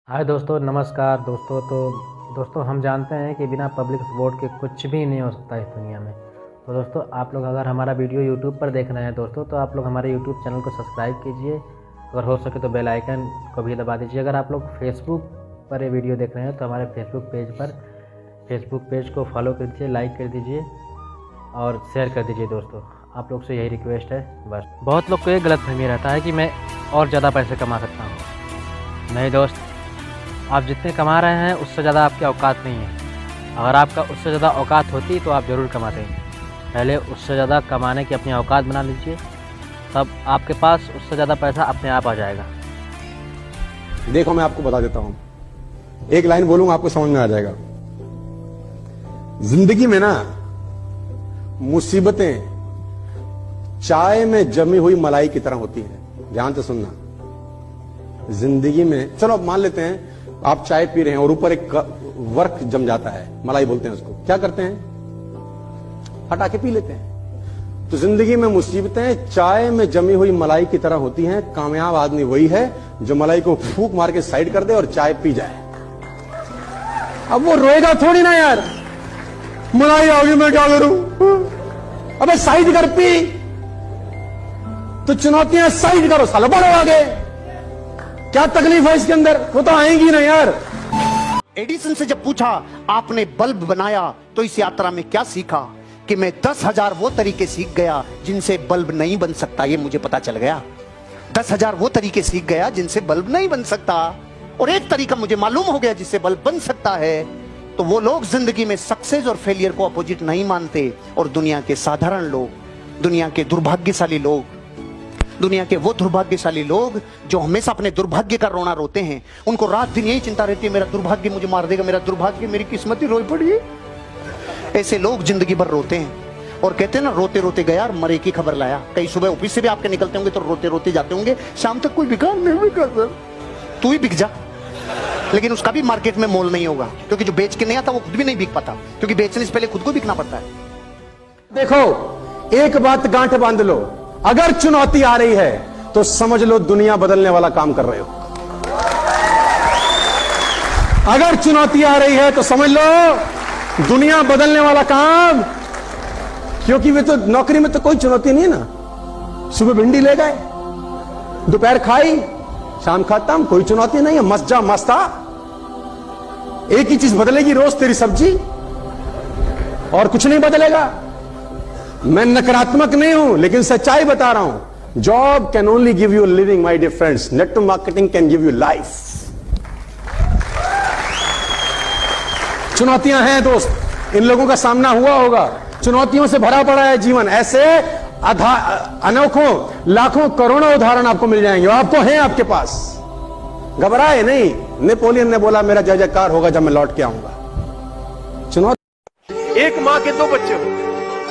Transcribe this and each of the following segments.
हाय दोस्तों, नमस्कार दोस्तों। दोस्तों हम जानते हैं कि बिना पब्लिक सपोर्ट के कुछ भी नहीं हो सकता इस दुनिया में। तो दोस्तों आप लोग अगर हमारा वीडियो यूट्यूब पर देख रहे हैं दोस्तों, तो आप लोग हमारे यूट्यूब चैनल को सब्सक्राइब कीजिए। अगर हो सके तो बेल आइकन को भी दबा दीजिए। अगर आप लोग फेसबुक पर ये वीडियो देख रहे हैं तो हमारे फेसबुक पेज को फॉलो कर दीजिए, लाइक कर दीजिए और शेयर कर दीजिए। दोस्तों आप लोग से यही रिक्वेस्ट है बस। बहुत लोग को ये गलतफहमी रहता है कि मैं और ज़्यादा पैसे कमा सकता हूँ। नहीं दोस्त, आप जितने कमा रहे हैं उससे ज़्यादा आपकी औकात नहीं है। अगर आपका उससे ज़्यादा औकात होती तो आप ज़रूर कमाते। पहले उससे ज़्यादा कमाने की अपनी औकात बना लीजिए, तब आपके पास उससे ज़्यादा पैसा अपने आप आ जाएगा। देखो मैं आपको बता देता हूं, एक लाइन बोलूंगा आपको समझ में आ जाएगा। जिंदगी में ना मुसीबतें चाय में जमी हुई मलाई की तरह होती हैं। ध्यान से सुनना। जिंदगी में चलो मान लेते हैं आप चाय पी रहे हैं और ऊपर एक वर्क जम जाता है, मलाई बोलते हैं उसको। क्या करते हैं? हटा के पी लेते हैं। तो जिंदगी में मुसीबतें चाय में जमी हुई मलाई की तरह होती हैं। कामयाब आदमी वही है जो मलाई को फूंक मार के साइड कर दे और चाय पी जाए। अब वो रोएगा थोड़ी ना यार, मलाई आ गई मैं क्या करूं। अबे साइड कर, पी। तो चुनौतियां साइड करो सालो, बढ़ो आगे। क्या तकलीफ है इसके अंदर? वो तो आएंगी ना यार। एडिसन से जब पूछा आपने बल्ब बनाया तो इस यात्रा में क्या सीखा, कि मैं 10,000 वो तरीके सीख गया जिनसे बल्ब नहीं बन सकता। ये मुझे पता चल गया। 10,000 वो तरीके सीख गया जिनसे बल्ब नहीं बन सकता, और एक तरीका मुझे मालूम हो गया जिससे बल्ब बन सकता है। तो वो लोग जिंदगी में सक्सेस और फेलियर को अपोजिट नहीं मानते, और दुनिया के साधारण लोग, दुनिया के दुर्भाग्यशाली लोग, दुनिया के वो दुर्भाग्यशाली लोग जो हमेशा अपने दुर्भाग्य का रोना रोते हैं, उनको रात दिन यही चिंता रहती है, मेरा दुर्भाग्य मुझे मार देगा, मेरा दुर्भाग्य, मेरी किस्मत ही रोई पड़ी है। ऐसे लोग जिंदगी भर रोते हैं और कहते हैं ना, रोते रोते गया और मरे की खबर लाया। कई सुबह ऑफिस से भी आपके निकलते होंगे तो रोते रोते जाते होंगे, शाम तक कोई बिका नहीं बिका सर। तू ही बिक जा, लेकिन उसका भी मार्केट में मोल नहीं होगा, क्योंकि जो बेच के नहीं आता वो खुद भी नहीं बिक पाता, क्योंकि बेचने से पहले खुद को बिकना पड़ता है। देखो एक बात गांठ बांध लो, अगर चुनौती आ रही है तो समझ लो दुनिया बदलने वाला काम कर रहे हो। अगर चुनौती आ रही है तो समझ लो दुनिया बदलने वाला काम, क्योंकि वे तो नौकरी में तो कोई चुनौती नहीं है ना। सुबह भिंडी ले गए, दोपहर खाई, शाम खत्म, कोई चुनौती नहीं है। मस्त जा मस्त आ। एक ही चीज बदलेगी रोज, तेरी सब्जी, और कुछ नहीं बदलेगा। मैं नकारात्मक नहीं हूं, लेकिन सच्चाई बता रहा हूं। Job can only give you living my dear friends, network marketing can give you life. चुनौतियां हैं दोस्त, इन लोगों का सामना हुआ होगा। चुनौतियों से भरा पड़ा है जीवन। ऐसे अनोखों लाखों करोड़ों उदाहरण आपको मिल जाएंगे, आपको हैं आपके पास। घबराए नहीं। नेपोलियन ने बोला मेरा जय जयकार होगा जब मैं लौट के आऊंगा। चुनौती। एक माँ के 2 बच्चे हो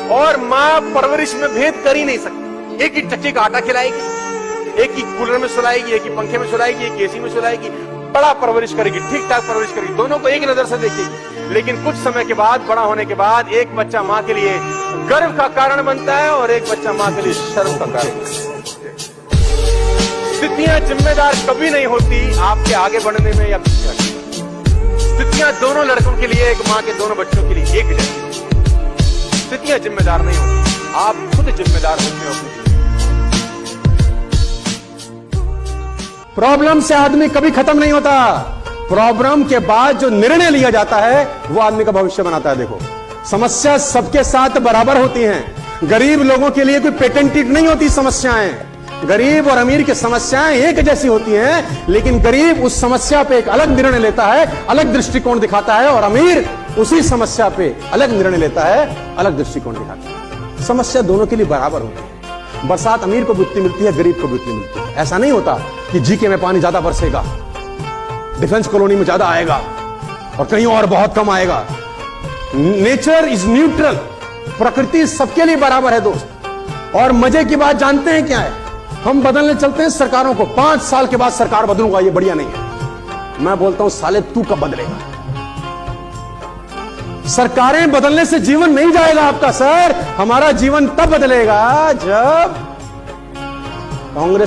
और माँ परवरिश में भेद कर ही नहीं सकती। एक ही चक्की का आटा खिलाएगी, एक ही कूलर में सुलाएगी, एक ही पंखे में सुलाएगी, एक एसी में सुलाएगी, बड़ा परवरिश करेगी, ठीक ठाक परवरिश करेगी, दोनों को एक नजर से देखेगी। लेकिन कुछ समय के बाद, बड़ा होने के बाद, एक बच्चा माँ के लिए गर्व का कारण बनता है और एक बच्चा माँ के लिए शर्म का कारण। स्थितियां जिम्मेदार कभी नहीं होती आपके आगे बढ़ने में या पीछे। स्थितियां दोनों लड़कों के लिए, एक माँ के दोनों बच्चों के लिए एक जैसी। स्थितियां जिम्मेदार नहीं होती, आप खुद जिम्मेदार होते हो। प्रॉब्लम से आदमी कभी खत्म नहीं होता। प्रॉब्लम के बाद जो निर्णय लिया जाता है वो आदमी का भविष्य बनाता है। देखो, समस्या सबके साथ बराबर होती हैं। गरीब लोगों के लिए कोई पेटेंटेड नहीं होती समस्याएं। गरीब और अमीर की समस्याएं एक जैसी होती हैं, लेकिन गरीब उस समस्या पे एक अलग निर्णय लेता है, अलग दृष्टिकोण दिखाता है, और अमीर उसी समस्या पे अलग निर्णय लेता है, अलग दृष्टिकोण दिखाता है। समस्या दोनों के लिए बराबर होती है। बरसात अमीर को भी उतनी मिलती है, गरीब को भी उतनी मिलती है। ऐसा नहीं होता कि जीके में पानी ज्यादा बरसेगा, डिफेंस कॉलोनी में ज्यादा आएगा और कहीं और बहुत कम आएगा। Nature is neutral. प्रकृति सबके लिए बराबर है दोस्त। और मजे की बात जानते हैं क्या है? हम बदलने चलते हैं सरकारों को। 5 साल के बाद सरकार बदलूंगा, ये बढ़िया नहीं है। मैं बोलता हूं साले तू कब बदलेगा? सरकारें बदलने से जीवन नहीं जाएगा आपका सर। हमारा जीवन तब बदलेगा जब कांग्रेस